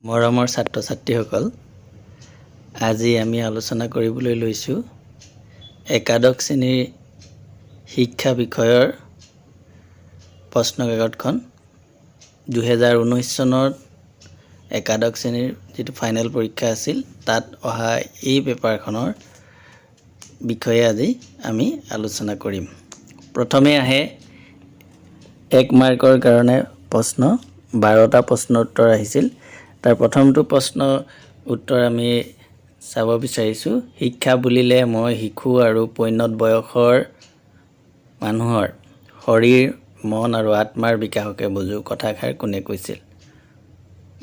মৰমৰ ছাত্ৰ ছাত্ৰীসকল, আজি আমি আলোচনা কৰিবলৈ লৈছোঁ একাদশ শ্ৰেণীৰ শিক্ষা বিষয়ৰ প্ৰশ্নকাকতখন। 2019 চনত একাদশ শ্ৰেণীৰ যিটো ফাইনেল পৰীক্ষা আছিল তাত অহা এই পেপাৰখনৰ বিষয়ে আজি আমি আলোচনা কৰিম। প্ৰথমে আহে 1 মাৰ্কৰ কাৰণে প্ৰশ্ন, 12টা প্ৰশ্ন উত্তৰ আহিছিল। তাৰ প্ৰথমটো প্ৰশ্ন উত্তৰ আমি চাব বিচাৰিছোঁ। শিক্ষা বুলিলে মই শিশু আৰু পৈণত বয়সৰ মানুহৰ শৰীৰ, মন আৰু আত্মাৰ বিকাশকে বুজো। কথাষাৰ কোনে কৈছিল?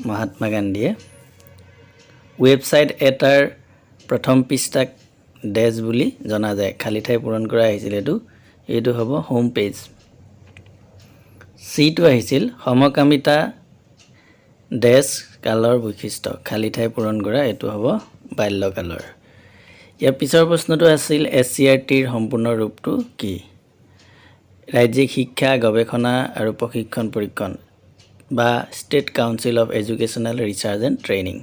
মহাত্মা গান্ধীয়ে। ৱেবছাইট এটাৰ প্ৰথম পৃষ্ঠাক ডেছ বুলি জনা যায়। খালী ঠাই পূৰণ কৰা আহিছিল এইটো হ'ব হোম পেজ। চিটো আহিছিল সমকামিতা ডেছ কালৰ বৈশিষ্ট্য। খালী ঠাই পূৰণ কৰা এইটো হ'ব বাল্যকালৰ। ইয়াৰ পিছৰ প্ৰশ্নটো আছিল SCERTৰ সম্পূৰ্ণ ৰূপটো কি? ৰাজ্যিক শিক্ষা গৱেষণা আৰু প্ৰশিক্ষণ পৰীক্ষণ বা state council of educational research and training.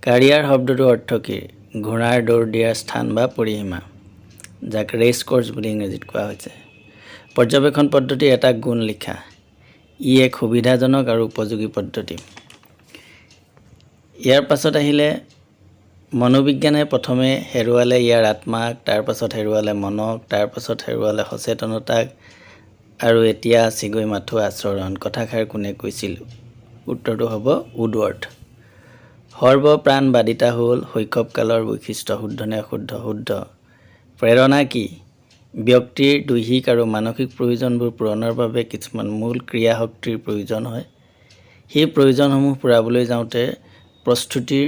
কাৰিয়াৰ শব্দটোৰ অৰ্থ কি? ঘোঁৰাৰ দৌৰ দিয়াৰ স্থান বা পৰিসীমা, যাক ৰেচ কৰ্চ বুলি ইংৰাজীত কোৱা হৈছে। পৰ্যবেক্ষণ পদ্ধতিৰ এটা গুণ লিখা। ই এক সুবিধাজনক আৰু উপযোগী পদ্ধতি। ইয়াৰ পাছত আহিলে মনোবিজ্ঞানে প্ৰথমে হেৰুৱালে ইয়াৰ আত্মাক, তাৰ পাছত হেৰুৱালে মনক, তাৰ পাছত হেৰুৱালে সচেতনতাক আৰু এতিয়া আছেগৈ মাথো আচৰণ। কথাষাৰ কোনে কৈছিল? উত্তৰটো হ'ব উডৱৰ্থ। সৰ্বপ্ৰাণবাদিতা হ'ল শৈশৱকালৰ বৈশিষ্ট্য। শুদ্ধ নে অশুদ্ধ? শুদ্ধ। প্ৰেৰণা কি? ব্যক্তিৰ দৈহিক আৰু মানসিক প্ৰয়োজনবোৰ পূৰণৰ বাবে কিছুমান মূল ক্ৰিয়া শক্তিৰ প্ৰয়োজন হয়। সেই প্ৰয়োজনসমূহ পূৰাবলৈ যাওঁতে প্ৰস্তুতিৰ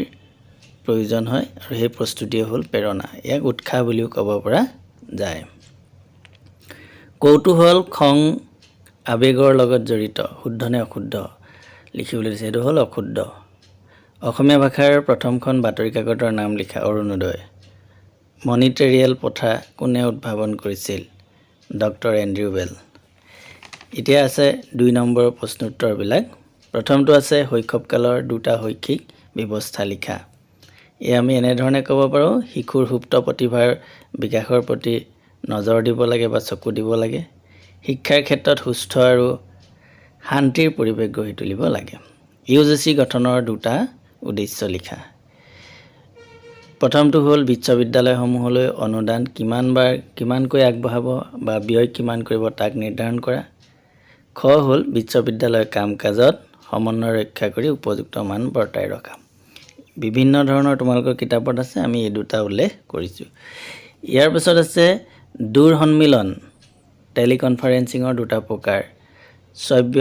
প্ৰয়োজন হয় আৰু সেই প্ৰস্তুতিয়ে হ'ল প্ৰেৰণা। ইয়াক উৎসাহ বুলিও ক'ব পৰা যায়। কৌতূহল খং আৱেগৰ লগত জড়িত। শুদ্ধ নে অশুদ্ধ? লিখিবলৈ দিছে, এইটো হ'ল অশুদ্ধ। অসমীয়া ভাষাৰ প্ৰথমখন বাতৰি কাকতৰ নাম লিখা। অৰুণোদয়। মনিটেৰিয়েল প্ৰথা কোনে উদ্ভাৱন কৰিছিল? ডক্টৰ এণ্ড্ৰিউ বেল। এতিয়া আছে 2 নম্বৰৰ প্ৰশ্ন উত্তৰবিলাক। প্ৰথমটো আছে শৈশৱকালৰ দুটা শৈক্ষিক ব্যৱস্থা লিখা। আমি এনেধৰণে ক'ব পাৰোঁ, শিশুৰ সুপ্ত প্ৰতিভাৰ বিকাশৰ প্ৰতি নজৰ দিব লাগে বা চকু দিব লাগে। শিক্ষাৰ ক্ষেত্ৰত সুস্থ আৰু শান্তিৰ পৰিৱেশ গঢ়ি তুলিব লাগে। UGC গঠনৰ দুটা উদ্দেশ্য লিখা। প্ৰথমটো হ'ল বিশ্ববিদ্যালয়সমূহলৈ অনুদান কিমানকৈ আগবঢ়াব বা ব্যয় কিমান কৰিব তাক নিৰ্ধাৰণ কৰা। খ হ'ল বিশ্ববিদ্যালয়ৰ কাম কাজত সমন্বয় ৰক্ষা কৰি উপযুক্ত মান বৰ্তাই ৰখা। বিভিন্ন ধৰণৰ তোমালোকৰ কিতাপত আছে, আমি এই দুটা উল্লেখ কৰিছোঁ। ইয়াৰ পিছত আছে দূৰ সন্মিলন টেলিকনফাৰেন্সিঙৰ দুটা প্ৰকাৰ। শ্ৰব্য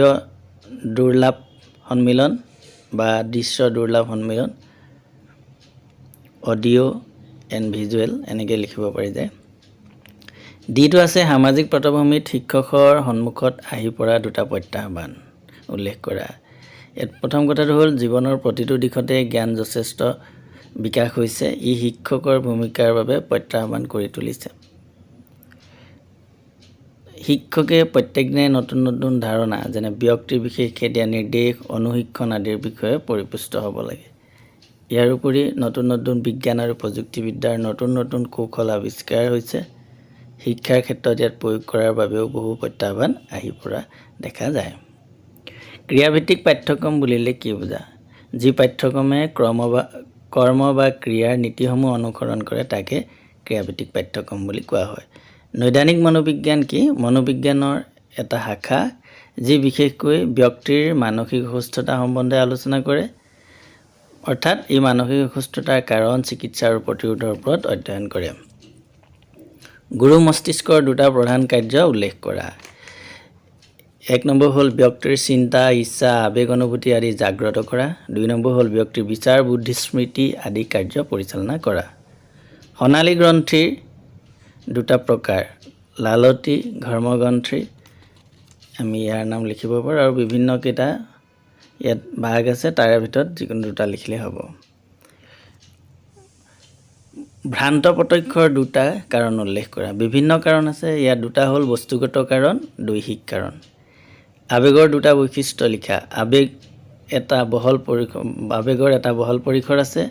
দুৰ্লাভ সন্মিলন বা দৃশ্য দুৰ্লাভ সন্মিলন, অডিঅ' এণ্ড ভিজুৱেল এনেকৈ লিখিব পাৰি যায়। ডিটো আছে সামাজিক পটভূমিত শিক্ষকৰ সন্মুখত আহি পৰা দুটা প্ৰত্যাহ্বান উল্লেখ কৰা। ইয়াত প্ৰথম কথাটো হ'ল জীৱনৰ প্ৰতিটো দিশতে জ্ঞান যথেষ্ট বিকাশ হৈছে। ই শিক্ষকৰ ভূমিকাৰ বাবে প্ৰত্যাহ্বান কৰি তুলিছে। শিক্ষকে প্ৰত্যেকদিনে নতুন নতুন ধাৰণা যেনে ব্যক্তিৰ বিশেষকৈ দিয়া নিৰ্দেশ, অনুশিক্ষণ আদিৰ বিষয়ে পৰিপুষ্ট হ'ব লাগে। ইয়াৰ উপৰি নতুন নতুন বিজ্ঞান আৰু প্ৰযুক্তিবিদ্যাৰ নতুন নতুন কৌশল আৱিষ্কাৰ হৈছে। শিক্ষাৰ ক্ষেত্ৰত ইয়াত প্ৰয়োগ কৰাৰ বাবেও বহু প্ৰত্যাহ্বান আহি পৰা দেখা যায়। ক্ৰিয়াভিত্তিক পাঠ্যক্ৰম বুলিলে কি বুজা? যি পাঠ্যক্ৰমে কৰ্ম বা ক্ৰিয়াৰ নীতিসমূহ অনুসৰণ কৰে তাকে ক্ৰিয়াভিত্তিক পাঠ্যক্ৰম বুলি কোৱা হয়। নৈদানিক মনোবিজ্ঞান কি? মনোবিজ্ঞানৰ এটা শাখা যি বিশেষকৈ ব্যক্তিৰ মানসিক অসুস্থতা সম্বন্ধে আলোচনা কৰে। অৰ্থাৎ এই মানসিক অসুস্থতাৰ কাৰণ, চিকিৎসা আৰু প্ৰতিৰোধৰ ওপৰত অধ্যয়ন কৰে। গুৰু মস্তিষ্কৰ দুটা প্ৰধান কাৰ্য উল্লেখ কৰা। 1 নম্বৰ হ'ল ব্যক্তিৰ চিন্তা, ইচ্ছা, আৱেগ, অনুভূতি আদি জাগ্ৰত কৰা। 2 নম্বৰ হ'ল ব্যক্তিৰ বিচাৰ, বুদ্ধি, স্মৃতি আদি কাৰ্য পৰিচালনা কৰা। সোণালী গ্ৰন্থিৰ দুটা প্ৰকাৰ। লালতী ঘৰ্মগ্ৰন্থি, আমি ইয়াৰ নাম লিখিব পাৰোঁ আৰু বিভিন্ন কেইটা ইয়াত ভাগ আছে, তাৰে ভিতৰত যিকোনো দুটা লিখিলে হ'ব। ভ্ৰান্ত প্ৰত্যক্ষৰ দুটা কাৰণ উল্লেখ কৰা। বিভিন্ন কাৰণ আছে, ইয়াত দুটা হ'ল বস্তুগত কাৰণ, দৈহিক কাৰণ। আৱেগৰ দুটা বৈশিষ্ট্য লিখা। আৱেগ আৱেগৰ এটা বহল পৰিসৰ আছে।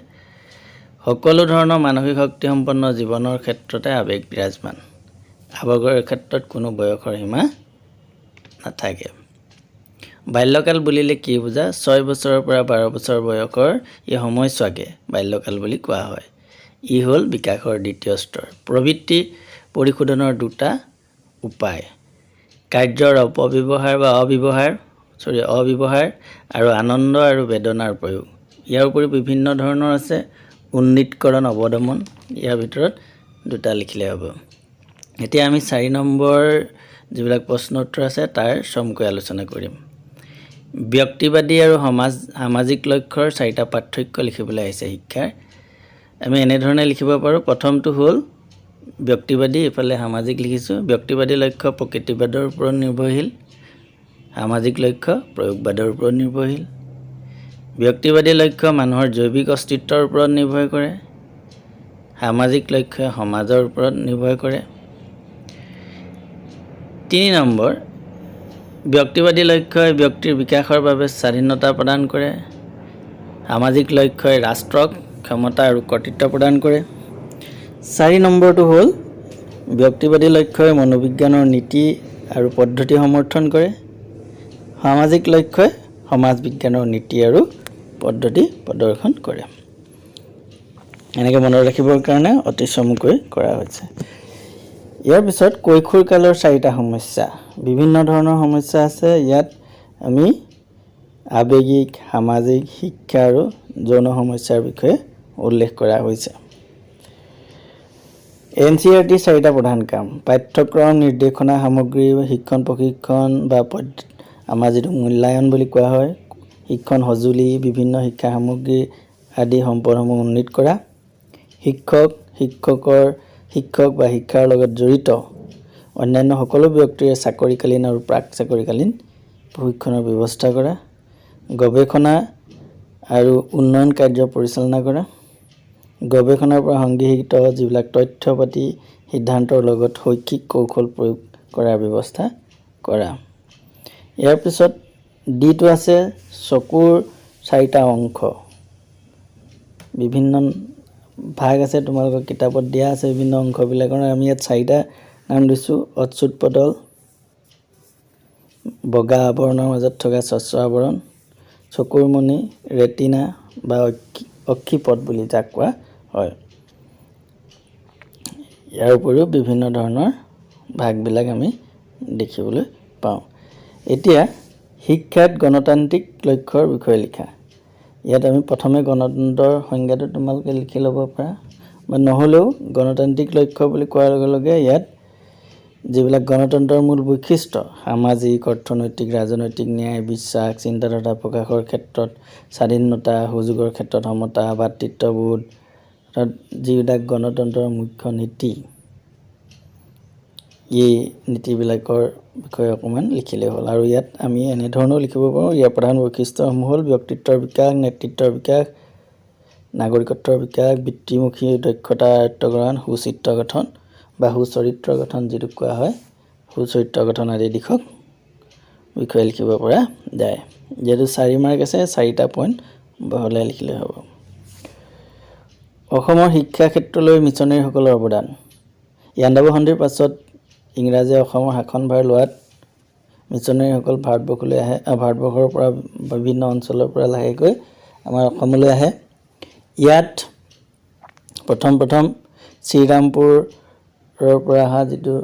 সকলো ধৰণৰ মানসিক শক্তিসম্পন্ন জীৱনৰ ক্ষেত্ৰতে আৱেগ বিৰাজমান। আৱেগৰ ক্ষেত্ৰত কোনো বয়সৰ সীমা নাথাকে। বাল্যকাল বুলিলে কি বুজা? 6 বছৰৰ পৰা 12 বছৰ বয়সৰ এই সময়ছোৱাকে বাল্যকাল বুলি কোৱা হয়। ই হ'ল বিকাশৰ দ্বিতীয় স্তৰ। প্ৰবৃত্তি পৰিশোধনৰ দুটা উপায়: কাৰ্যৰ অপব্যৱহাৰ বা অব্যৱহাৰ আৰু আনন্দ আৰু বেদনাৰ প্ৰয়োগ। ইয়াৰ উপৰি বিভিন্ন ধৰণৰ আছে। উন্নীতকৰণ, অৱদমন, ইয়াৰ ভিতৰত দুটা লিখিলে হ'ব। এতিয়া আমি 4 নম্বৰ যিবিলাক প্ৰশ্ন উত্তৰ আছে তাৰ চমুকৈ আলোচনা কৰিম। ব্যক্তিবাদী আৰু সামাজিক লক্ষ্যৰ 4টা পাৰ্থক্য লিখিবলৈ আহিছে শিক্ষাৰ। আমি এনেধৰণে লিখিব পাৰোঁ। প্ৰথমটো হ'ল ব্যক্তিবাদী, এইফালে সামাজিক লিখিছোঁ। ব্যক্তিবাদী লক্ষ্য প্ৰকৃতিবাদৰ ওপৰত নিৰ্ভৰশীল, সামাজিক লক্ষ্য প্ৰয়োগবাদৰ ওপৰত নিৰ্ভৰশীল। ব্যক্তিবাদী লক্ষ্য মানুহৰ জৈৱিক অস্তিত্বৰ ওপৰত নিৰ্ভৰ কৰে, সামাজিক লক্ষ্যই সমাজৰ ওপৰত নিৰ্ভৰ কৰে। 3 নম্বৰ, ব্যক্তিবাদী লক্ষ্যই ব্যক্তিৰ বিকাশৰ বাবে স্বাধীনতা প্ৰদান কৰে, সামাজিক লক্ষ্যই ৰাষ্ট্ৰক ক্ষমতা আৰু কৰ্তৃত্ব প্ৰদান কৰে। 4 নম্বৰটো হ'ল ব্যক্তিবাদী লক্ষ্যই মনোবিজ্ঞানৰ নীতি আৰু পদ্ধতি সমৰ্থন কৰে, সামাজিক লক্ষ্যই সমাজ বিজ্ঞানৰ নীতি আৰু পদ্ধতি প্ৰদৰ্শন কৰে। এনেকৈ মনত ৰাখিবৰ কাৰণে অতি চমুকৈ কৰা হৈছে। ইয়াৰ পিছত কৈশোৰ কালৰ 4টা সমস্যা। বিভিন্ন ধৰণৰ সমস্যা আছে। ইয়াত আমি আৱেগিক, সামাজিক, শিক্ষা আৰু যৌন সমস্যাৰ বিষয়ে উল্লেখ কৰা হৈছে। NCERT 4টা প্ৰধান কাম: পাঠ্যক্ৰম, নিৰ্দেশনা সামগ্ৰী, শিক্ষণ প্ৰশিক্ষণ বা আমাৰ যিটো মূল্যায়ন বুলি কোৱা হয়, শিক্ষণ সঁজুলি, বিভিন্ন শিক্ষা সামগ্ৰী আদি সম্পদসমূহ উন্নীত কৰা। শিক্ষক বা শিক্ষাৰ লগত জড়িত অন্যান্য সকলো ব্যক্তিৰে চাকৰিকালীন আৰু প্ৰাক চাকৰিকালীন প্ৰশিক্ষণৰ ব্যৱস্থা কৰা। গৱেষণা আৰু উন্নয়ন কাৰ্য পৰিচালনা কৰা। গৱেষণাৰ পৰা সংগৃহীত যিবিলাক তথ্য পাতি সিদ্ধান্তৰ লগত শৈক্ষিক কৌশল প্ৰয়োগ কৰাৰ ব্যৱস্থা কৰা। ইয়াৰ পিছত ডিটো আছে চকুৰ 4টা অংশ। বিভিন্ন ভাগ আছে, তোমালোকৰ কিতাপত দিয়া আছে বিভিন্ন অংশবিলাকৰ। আমি ইয়াত 4টা নাম দিছোঁ: অচ্যুত পটল, বগা আৱৰণৰ মাজত থকা স্বচ্ছ আৱৰণ, চকুৰ মণি, ৰেটিনা বা অক্ষিপট বুলি যাক কোৱা হয়। ইয়াৰ উপৰিও বিভিন্ন ধৰণৰ ভাগবিলাক আমি দেখিবলৈ পাওঁ। এতিয়া শিক্ষাত গণতান্ত্ৰিক লক্ষ্যৰ বিষয়ে লিখা। ইয়াত আমি প্ৰথমে গণতন্ত্ৰৰ সংজ্ঞাটো তোমালোকে লিখি ল'ব পাৰা, বা নহ'লেও গণতান্ত্ৰিক লক্ষ্য বুলি কোৱাৰ লগে লগে ইয়াত যিবিলাক গণতন্ত্ৰৰ মূল বৈশিষ্ট্য, সামাজিক, অৰ্থনৈতিক, ৰাজনৈতিক, ন্যায়, বিশ্বাস, চিন্তাধাৰা প্ৰকাশৰ ক্ষেত্ৰত স্বাধীনতা, সুযোগৰ ক্ষেত্ৰত সমতা, ভাতৃত্ববোধ, যিবিলাক গণতন্ত্ৰৰ মুখ্য নীতি, এই নীতিবিলাকৰ বিষয়ে অকণমান লিখিলেই হ'ল। আৰু ইয়াত আমি এনেধৰণেও লিখিব পাৰোঁ। ইয়াৰ প্ৰধান বৈশিষ্ট্যসমূহ হ'ল ব্যক্তিত্বৰ বিকাশ, নেতৃত্বৰ বিকাশ, নাগৰিকত্বৰ বিকাশ, বৃত্তিমুখী দক্ষতা আয়ত্তকৰণ, সুচিত্ৰ গঠন বা সুচৰিত্ৰ গঠন যিটো কোৱা হয়, সুচৰিত্ৰ গঠন আদি দিশক বিষয়ে লিখিব পৰা যায়। যিহেতু 4 মাৰ্ক আছে, 4টা পইণ্ট বহলাই লিখিলে হ'ব। অসমৰ শিক্ষা ক্ষেত্ৰলৈ মিছনেৰীসকলৰ অৱদান। ইয়াণ্ডাবু সন্ধিৰ পাছত ইংৰাজে অসমৰ শাসনভাৰ লোৱাত মিছনেৰীসকল ভাৰতবৰ্ষলৈ আহে। ভাৰতবৰ্ষৰ পৰা বিভিন্ন অঞ্চলৰ পৰা লাহেকৈ আমাৰ অসমলৈ আহে। ইয়াত প্ৰথম শ্ৰীৰামপুৰৰ পৰা অহা যিটো,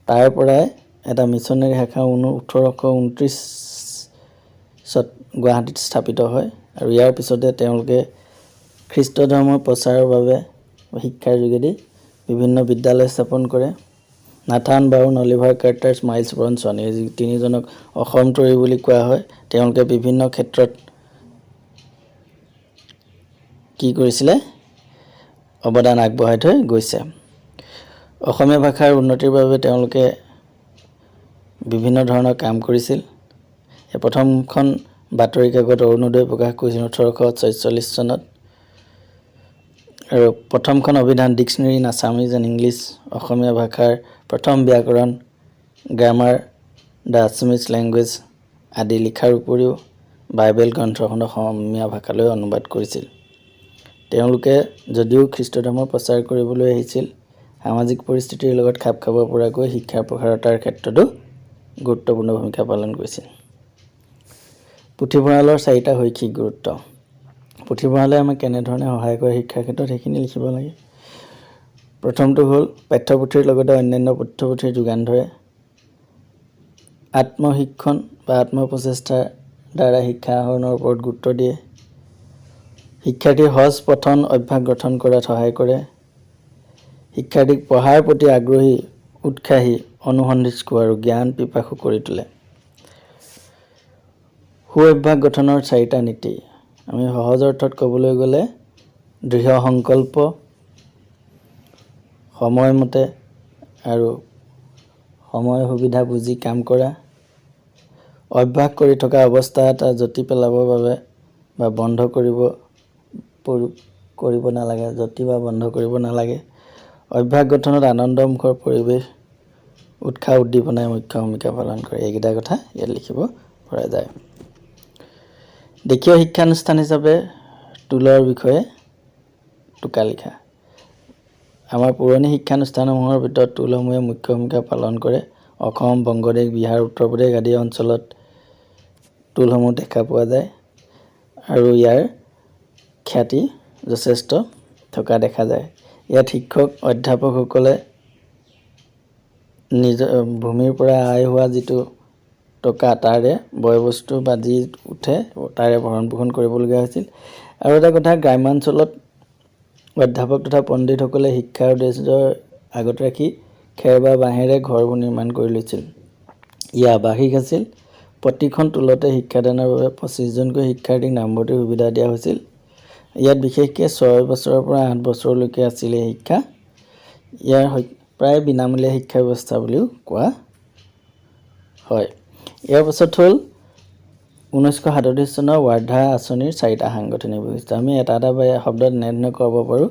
তাৰ পৰাই এটা মিছনেৰী শাখা 1829 গুৱাহাটীত স্থাপিত হয়। আৰু ইয়াৰ পিছতে তেওঁলোকে খ্ৰীষ্ট ধৰ্মৰ প্ৰচাৰৰ বাবে শিক্ষাৰ যোগেদি বিভিন্ন বিদ্যালয় স্থাপন কৰে। Nathan brown, Oliver Carter, miles Bronson, এই 3জনক অসম তৰী বুলি কোৱা হয়। তেওঁলোকে বিভিন্ন ক্ষেত্ৰত কি কৰিছিলে? অৱদান আগবঢ়াই থৈ গৈছে। অসমীয়া ভাষাৰ উন্নতিৰ বাবে তেওঁলোকে বিভিন্ন ধৰণৰ কাম কৰিছিল। প্ৰথমখন বাতৰি কাকত অৰুণোদয় প্ৰকাশ কৰিছিল 1846 চনত। আৰু প্ৰথমখন অভিধান dictionary in Assamese and English, অসমীয়া ভাষাৰ প্ৰথম ব্যাকৰণ, গ্ৰামাৰ দ্য আছামিজ লেংগুৱেজ আদি লিখাৰ উপৰিও বাইবেল গ্ৰন্থখনক অসমীয়া ভাষালৈ অনুবাদ কৰিছিল। তেওঁলোকে যদিও খ্ৰীষ্ট ধৰ্ম প্ৰচাৰ কৰিবলৈ আহিছিল, সামাজিক পৰিস্থিতিৰ লগত খাপ খাব পৰাকৈ শিক্ষাৰ প্ৰসাৰতাৰ ক্ষেত্ৰতো গুৰুত্বপূৰ্ণ ভূমিকা পালন কৰিছিল। পুথিভঁৰালৰ 4টা শৈক্ষিক গুৰুত্ব। পুথিভঁৰালে আমাক কেনেধৰণে সহায় কৰে শিক্ষাৰ ক্ষেত্ৰত সেইখিনি লিখিব লাগে। প্ৰথমটো হ'ল পাঠ্যপুথিৰ লগতে অন্যান্য পাঠ্যপুথিৰ যোগান ধৰে। আত্মশিক্ষণ বা আত্মপ্ৰচেষ্টাৰ দ্বাৰা শিক্ষা আহৰণৰ ওপৰত গুৰুত্ব দিয়ে। শিক্ষাৰ্থীৰ সহজ পঠন অভ্যাস গঠন কৰাত সহায় কৰে। শিক্ষাৰ্থীক পঢ়াৰ প্ৰতি আগ্ৰহী, উৎসাহী, অনুসন্ধিৎসু আৰু জ্ঞান পিপাসু কৰি তোলে। সু অভ্যাস গঠনৰ 4টা নীতি। আমি সহজ অৰ্থত ক'বলৈ গ'লে দৃঢ় সংকল্প, সময়মতে আৰু সময় সুবিধা বুজি কাম কৰা, অভ্যাস কৰি থকা অৱস্থা এটা জটি পেলাবৰ বাবে বা বন্ধ কৰিব নালাগে, জটি বা বন্ধ কৰিব নালাগে। অভ্যাস গঠনত আনন্দমুখৰ পৰিৱেশ, উৎসাহ উদ্দীপনাই মুখ্য ভূমিকা পালন কৰে। এইকেইটা কথা ইয়াত লিখিব পৰা যায়। দেশীয় শিক্ষানুষ্ঠান হিচাপে টোলৰ বিষয়ে টোকা লিখা। আমাৰ পুৰণি শিক্ষানুষ্ঠানসমূহৰ ভিতৰত টোলসমূহে মুখ্য ভূমিকা পালন কৰে। অসম, বংগদেশ, বিহাৰ, উত্তৰ প্ৰদেশ আদি অঞ্চলত টোলসমূহ দেখা পোৱা যায় আৰু ইয়াৰ খ্যাতি যথেষ্ট থকা দেখা যায়। ইয়াত শিক্ষক অধ্যাপকসকলে নিজৰ ভূমিৰ পৰা আয় হোৱা যিটো টকা তাৰে বয়বস্তু বা যি উঠে তাৰে ভৰণ পোষণ কৰিবলগীয়া হৈছিল। আৰু এটা কথা, গ্ৰাম্যাঞ্চলত অধ্যাপক তথা পণ্ডিতসকলে শিক্ষাৰ উদ্দেশ্যৰ আগত ৰাখি খেৰ বা বাঁহেৰে ঘৰবোৰ নিৰ্মাণ কৰি লৈছিল। ই আৱাসিক আছিল। প্ৰতিখন টোলতে শিক্ষাদানৰ বাবে 25জনকৈ শিক্ষাৰ্থীক নামভৰ্তিৰ সুবিধা দিয়া হৈছিল। ইয়াত বিশেষকৈ 6 বছৰৰ পৰা 8 বছৰলৈকে আছিল এই শিক্ষা। ইয়াৰ প্ৰায় বিনামূলীয়া শিক্ষা ব্যৱস্থা বুলিও কোৱা হয়। ইয়াৰ পাছত হ'ল 1937 চনৰ ৱাৰ্ধা আঁচনিৰ 4টা সাংগঠনিক বৈশিষ্ট্য। আমি এটা এটা শব্দত এনেধৰণে ক'ব পাৰোঁ: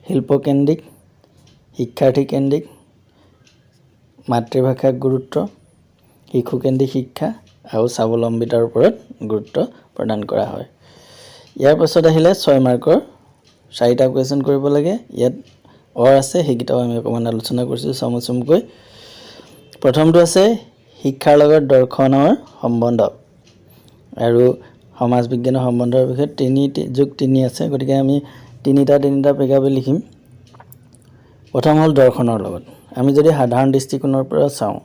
শিল্পকেন্দ্ৰিক, শিক্ষাৰ্থীকেন্দ্ৰিক, মাতৃভাষাক গুৰুত্ব, শিশুকেন্দ্ৰিক শিক্ষা আৰু স্বাৱলম্বিতাৰ ওপৰত গুৰুত্ব প্ৰদান কৰা হয়। ইয়াৰ পাছত আহিলে 6 মাৰ্কৰ 4টা কুৱেশ্যন কৰিব লাগে। ইয়াত আছে, সেইকেইটাও আমি অকণমান আলোচনা কৰিছোঁ চমুকৈ। প্ৰথমটো আছে শিক্ষাৰ লগত দৰ্শনৰ সম্বন্ধ আৰু সমাজ বিজ্ঞানৰ সম্বন্ধৰ বিষয়ে 3+3 আছে, গতিকে আমি তিনিটা পেগাবে লিখিম। প্ৰথম হ'ল দৰ্শনৰ লগত। আমি যদি সাধাৰণ দৃষ্টিকোণৰ পৰা চাওঁ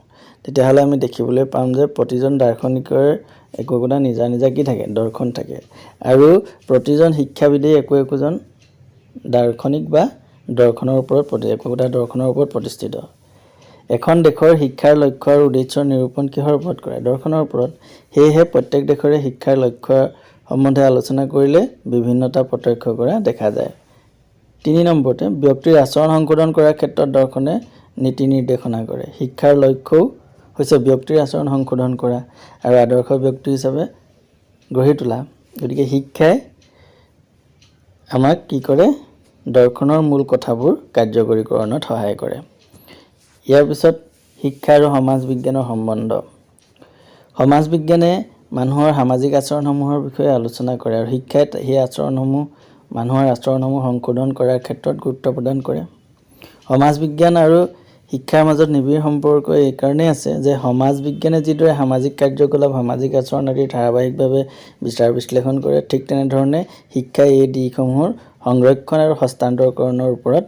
তেতিয়াহ'লে আমি দেখিবলৈ পাম যে প্ৰতিজন দাৰ্শনিকৰে একোটা নিজা কি থাকে, দৰ্শন থাকে। আৰু প্ৰতিজন শিক্ষাবিদেই একোজন দাৰ্শনিক বা দৰ্শনৰ ওপৰত একোটা দৰ্শনৰ ওপৰত প্ৰতিষ্ঠিত। এখন দেশৰ শিক্ষাৰ লক্ষ্য আৰু উদ্দেশ্যৰ নিৰূপণ কিহৰ ওপৰত কৰে? দৰ্শনৰ ওপৰত। সেয়েহে প্ৰত্যেক দেশৰে শিক্ষাৰ লক্ষ্য সম্বন্ধে আলোচনা কৰিলে বিভিন্নতা প্ৰত্যক্ষ কৰা দেখা যায়। 3 নম্বৰতে ব্যক্তিৰ আচৰণ সংশোধন কৰাৰ ক্ষেত্ৰত দৰ্শনে নীতি নিৰ্দেশনা কৰে। শিক্ষাৰ লক্ষ্যও হৈছে ব্যক্তিৰ আচৰণ সংশোধন কৰা আৰু আদৰ্শ ব্যক্তি হিচাপে গঢ়ি তোলা। গতিকে শিক্ষাই আমাক কি কৰে? দৰ্শনৰ মূল কথাবোৰ কাৰ্যকৰীকৰণত সহায় কৰে। ইয়াৰ পিছত শিক্ষা আৰু সমাজ বিজ্ঞানৰ সম্বন্ধ। সমাজ বিজ্ঞানে মানুহৰ সামাজিক আচৰণসমূহৰ বিষয়ে আলোচনা কৰে আৰু শিক্ষাই সেই মানুহৰ আচৰণসমূহ সংশোধন কৰাৰ ক্ষেত্ৰত গুৰুত্ব প্ৰদান কৰে। সমাজ বিজ্ঞান আৰু শিক্ষাৰ মাজত নিবিড় সম্পৰ্ক এইকাৰণেই আছে যে সমাজ বিজ্ঞানে যিদৰে সামাজিক কাৰ্যকলাপ, সামাজিক আচৰণ আদিৰ ধাৰাবাহিকভাৱে বিচাৰ বিশ্লেষণ কৰে, ঠিক তেনেধৰণে শিক্ষাই এই দিশসমূহৰ সংৰক্ষণ আৰু হস্তান্তৰকৰণৰ ওপৰত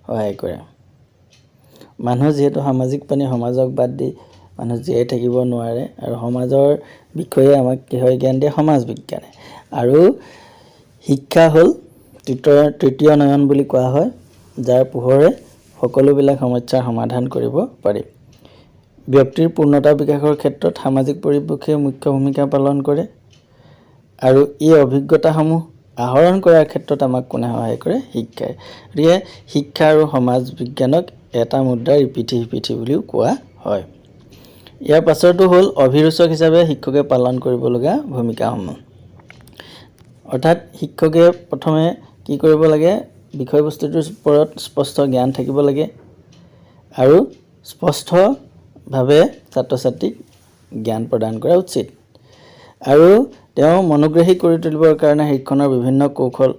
সহায় কৰে। মানুহ যিহেতু সামাজিক প্ৰাণী, সমাজক বাদ দি মানুহ জীয়াই থাকিব নোৱাৰে আৰু সমাজৰ বিষয়ে আমাক কিহৰ জ্ঞান দিয়ে? সমাজ বিজ্ঞানে। আৰু শিক্ষা হ'ল তৃতীয় নয়ন বুলি কোৱা হয়, যাৰ পোহৰে সকলোবিলাক সমস্যাৰ সমাধান কৰিব পাৰি। ব্যক্তিৰ পূৰ্ণতা বিকাশৰ ক্ষেত্ৰত সামাজিক পৰিৱেশে মুখ্য ভূমিকা পালন কৰে আৰু এই অভিজ্ঞতাসমূহ আহৰণ কৰাৰ ক্ষেত্ৰত আমাক কোনে সহায় কৰে? শিক্ষাই। গতিকে শিক্ষা আৰু সমাজ বিজ্ঞানক এটা মুদ্ৰাৰ ইপিঠি সিপিঠি বুলিও কোৱা হয়। ইয়াৰ পাছৰটো হ'ল অভিৰোচক হিচাপে শিক্ষকে পালন কৰিবলগীয়া ভূমিকাসমূহ। অৰ্থাৎ শিক্ষকে প্ৰথমে কি কৰিব লাগে? বিষয়বস্তুটোৰ ওপৰত স্পষ্ট জ্ঞান থাকিব লাগে আৰু স্পষ্টভাৱে ছাত্ৰ ছাত্ৰীক জ্ঞান প্ৰদান কৰা উচিত। আৰু তেওঁ মনোগ্ৰাহী কৰি তুলিবৰ কাৰণে শিক্ষণৰ বিভিন্ন কৌশল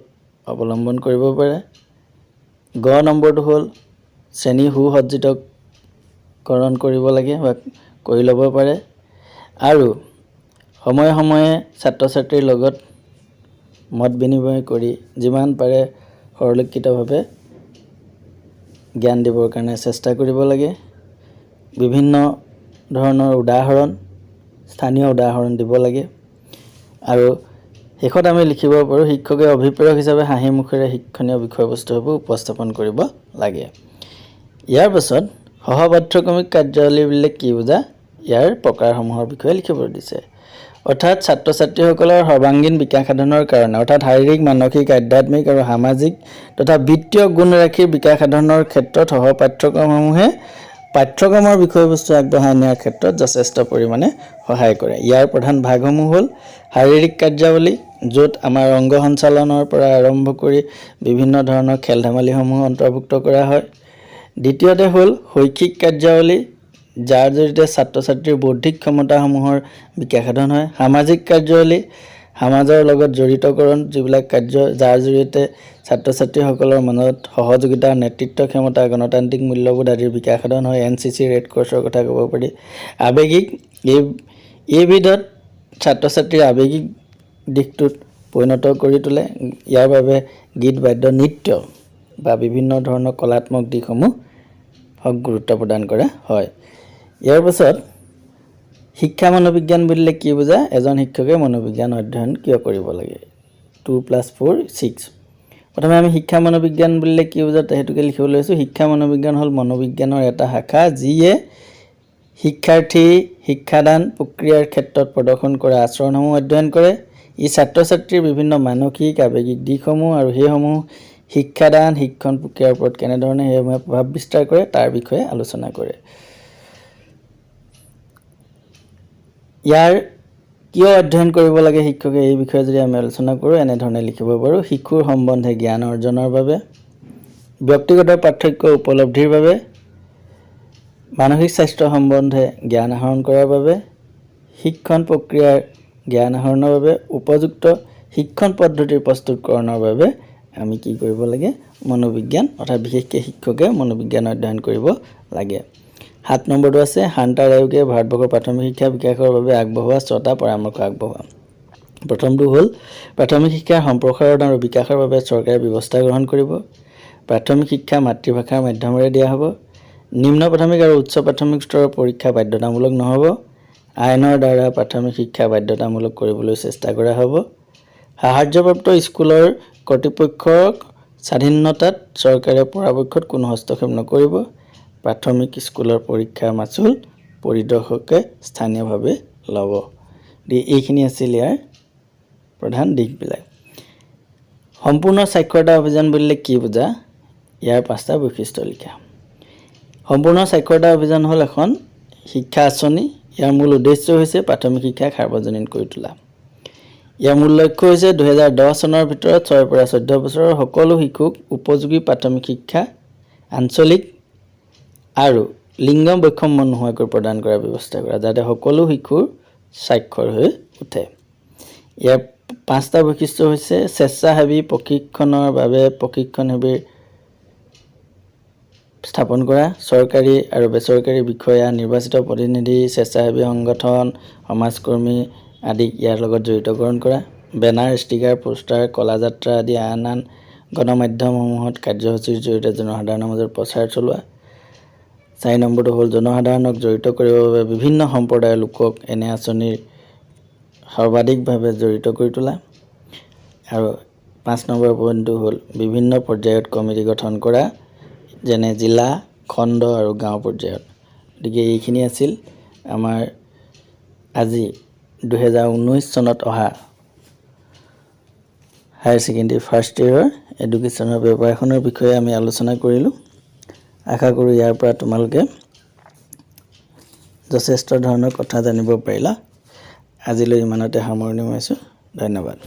অৱলম্বন কৰিব পাৰে। গ নম্বৰটো হ'ল শ্ৰেণী সুসজ্জিতকৰণ কৰিব লাগে বা কৰি ল'ব পাৰে আৰু সময়ে সময়ে ছাত্ৰ ছাত্ৰীৰ লগত মত বিনিময় কৰি যিমান পাৰে সৰলীকৃতভাৱে জ্ঞান দিবৰ কাৰণে চেষ্টা কৰিব লাগে। বিভিন্ন ধৰণৰ উদাহৰণ স্থানীয় উদাহৰণ দিব লাগে আৰু শেষত আমি লিখিব পাৰোঁ শিক্ষকে অভিপ্ৰেৰক হিচাপে হাঁহি মুখেৰে শিক্ষণীয় বিষয়বস্তুবোৰ উপস্থাপন কৰিব লাগে। ইয়াৰ পাছত সহপাঠ্যক্ৰমিক কাৰ্যাৱলী বুলিলে কি বুজা ইয়াৰ প্ৰকাৰসমূহৰ বিষয়ে লিখিব দিছে। অৰ্থাৎ ছাত্ৰ ছাত্ৰীসকলৰ সৰ্বাংগীন বিকাশ সাধনৰ কাৰণে অৰ্থাৎ শাৰীৰিক মানসিক আধ্যাত্মিক আৰু সামাজিক তথা বিত্তীয় গুণ ৰাখিৰ বিকাশ সাধনৰ ক্ষেত্ৰত সহপাঠ্যক্ৰমসমূহে পাঠ্যক্ৰমৰ বিষয়বস্তু আগবঢ়াই নিয়াৰ ক্ষেত্ৰত যথেষ্ট পৰিমাণে সহায় কৰে। ইয়াৰ প্ৰধান ভাগসমূহ হ'ল শাৰীৰিক কাৰ্যাৱলী য'ত আমাৰ অংগ সঞ্চালনৰ পৰা আৰম্ভ কৰি বিভিন্ন ধৰণৰ খেল ধেমালিসমূহ অন্তৰ্ভুক্ত কৰা হয়। দ্বিতীয়তে হ'ল শৈক্ষিক কাৰ্যাৱলী যাৰ জৰিয়তে ছাত্ৰ ছাত্ৰীৰ বৌদ্ধিক ক্ষমতাসমূহৰ বিকাশ সাধন হয়। সামাজিক কাৰ্যাৱলী সমাজৰ লগত জড়িতকৰণ যিবিলাক কাৰ্য যাৰ জৰিয়তে ছাত্ৰ ছাত্ৰীসকলৰ মনত সহযোগিতা নেতৃত্ব ক্ষমতা গণতান্ত্ৰিক মূল্যবোধ আদিৰ বিকাশ সাধন হয়। NCC ৰেড ক্ৰছৰ কথা ক'ব পাৰি। আৱেগিক এইবিধত ছাত্ৰ ছাত্ৰীৰ আৱেগিক দিশটোত পৰিণত কৰি তোলে। ইয়াৰ বাবে গীত বাদ্য নৃত্য বা বিভিন্ন ধৰণৰ কলাত্মক দিশসমূহ গুৰুত্ব প্ৰদান কৰা হয়। ইয়াৰ পাছত শিক্ষা মনোবিজ্ঞান বুলিলে কি বুজা এজন শিক্ষকে মনোবিজ্ঞান অধ্যয়ন কিয় কৰিব লাগে 2 + 4 6। প্ৰথমে আমি শিক্ষা মনোবিজ্ঞান বুলিলে কি বুজা সেইটোকে লিখিব লৈছোঁ। শিক্ষা মনোবিজ্ঞান হ'ল মনোবিজ্ঞানৰ এটা শাখা যিয়ে শিক্ষাৰ্থী শিক্ষাদান প্ৰক্ৰিয়াৰ ক্ষেত্ৰত প্ৰদৰ্শন কৰা আচৰণসমূহ অধ্যয়ন কৰে। ই ছাত্ৰ ছাত্ৰীৰ বিভিন্ন মানসিক আৱেগিক দিশসমূহ আৰু সেইসমূহ শিক্ষাদান শিক্ষণ প্ৰক্ৰিয়াৰ ওপৰত কেনেধৰণে সেইসমূহে প্ৰভাৱ বিস্তাৰ কৰে তাৰ বিষয়ে আলোচনা কৰে। ইয়াৰ কিয় অধ্যয়ন কৰিব লাগে শিক্ষকে এই বিষয়ে যদি আমি আলোচনা কৰোঁ এনেধৰণে লিখিব পাৰোঁ। শিশুৰ সম্বন্ধে জ্ঞান অৰ্জনৰ বাবে, ব্যক্তিগত পাৰ্থক্য উপলব্ধিৰ বাবে, মানসিক স্বাস্থ্য সম্বন্ধে জ্ঞান আহৰণ কৰাৰ বাবে, শিক্ষণ প্ৰক্ৰিয়াৰ জ্ঞান আহৰণৰ বাবে, উপযুক্ত শিক্ষণ পদ্ধতিৰ প্ৰস্তুতকৰণৰ বাবে আমি কি কৰিব লাগে মনোবিজ্ঞান অৰ্থাৎ বিশেষকৈ শিক্ষকে মনোবিজ্ঞান অধ্যয়ন কৰিব লাগে। 7 নম্বৰটো আছে হাণ্টাৰ আয়োগে ভাৰতবৰ্ষৰ প্ৰাথমিক শিক্ষা বিকাশৰ বাবে আগবঢ়োৱা 6টা পৰামৰ্শ আগবঢ়োৱা। প্ৰথমটো হ'ল প্ৰাথমিক শিক্ষাৰ সম্প্ৰসাৰণ আৰু বিকাশৰ বাবে চৰকাৰে ব্যৱস্থা গ্ৰহণ কৰিব। প্ৰাথমিক শিক্ষা মাতৃভাষাৰ মাধ্যমেৰে দিয়া হ'ব। নিম্ন প্ৰাথমিক আৰু উচ্চ প্ৰাথমিক স্তৰৰ পৰীক্ষা বাধ্যতামূলক নহ'ব। আইনৰ দ্বাৰা প্ৰাথমিক শিক্ষা বাধ্যতামূলক কৰিবলৈ চেষ্টা কৰা হ'ব। সাহায্যপ্ৰাপ্ত স্কুলৰ কৰ্তৃপক্ষক স্বাধীনতাত চৰকাৰে পৰাপক্ষত কোনো হস্তক্ষেপ নকৰিব। প্ৰাথমিক স্কুলৰ পৰীক্ষাৰ মাচুল পৰিদৰ্শকে স্থানীয়ভাৱে ল'ব। এইখিনি আছিল ইয়াৰ প্ৰধান দিশবিলাক। সম্পূৰ্ণ সাক্ষৰতা অভিযান বুলিলে কি বুজা ইয়াৰ 5টা বৈশিষ্ট্য লিখা। সম্পূৰ্ণ সাক্ষৰতা অভিযান হ'ল এখন শিক্ষা আঁচনি। ইয়াৰ মূল উদ্দেশ্য হৈছে প্ৰাথমিক শিক্ষাক সাৰ্বজনীন কৰি তোলা। ইয়াৰ মূল লক্ষ্য হৈছে 2010 চনৰ ভিতৰত 6 পৰা 14 বছৰৰ সকলো শিশুক উপযোগী প্ৰাথমিক শিক্ষা আঞ্চলিক আৰু লিংগ বৈষম্য নোহোৱাকৈ প্ৰদান কৰাৰ ব্যৱস্থা কৰা যাতে সকলো শিশুৰ স্বাক্ষৰ হৈ উঠে। ইয়াৰ 5টা বৈশিষ্ট্য হৈছে স্বেচ্ছাসেৱী প্ৰশিক্ষণৰ বাবে প্ৰশিক্ষণ শিবিৰ স্থাপন কৰা, চৰকাৰী আৰু বেচৰকাৰী বিষয়া নিৰ্বাচিত প্ৰতিনিধি স্বেচ্ছাসেৱী সংগঠন সমাজকৰ্মী আদিক ইয়াৰ লগত জড়িতকৰণ কৰা, বেনাৰ ষ্টিকাৰ পোষ্টাৰ কলাযাত্ৰা আদি আন গণমাধ্যমসমূহত কাৰ্যসূচীৰ জৰিয়তে জনসাধাৰণৰ মাজত প্ৰচাৰ চলোৱা। 4 নম্বৰটো হ'ল জনসাধাৰণক জড়িত কৰিবৰ বাবে বিভিন্ন সম্প্ৰদায়ৰ লোকক এনে আঁচনিৰ সৰ্বাধিকভাৱে জড়িত কৰি তোলা। আৰু 5 নম্বৰ পইণ্টটো হ'ল বিভিন্ন পৰ্যায়ত কমিটি গঠন কৰা যেনে জিলা খণ্ড আৰু গাঁও পৰ্যায়ত। গতিকে এইখিনি আছিল আমাৰ আজি 2019 চনত অহা হায়াৰ ছেকেণ্ডেৰী ফাৰ্ষ্ট ইয়েৰৰ এডুকেশ্যনৰ পেপাৰ এখনৰ বিষয়ে আমি আলোচনা কৰিলোঁ। আশা কৰোঁ ইয়াৰ পৰা তোমালোকে যথেষ্ট ধৰণৰ কথা জানিব পাৰিলা। আজিলৈ ইমানতে সামৰণি মাৰিছোঁ। ধন্যবাদ।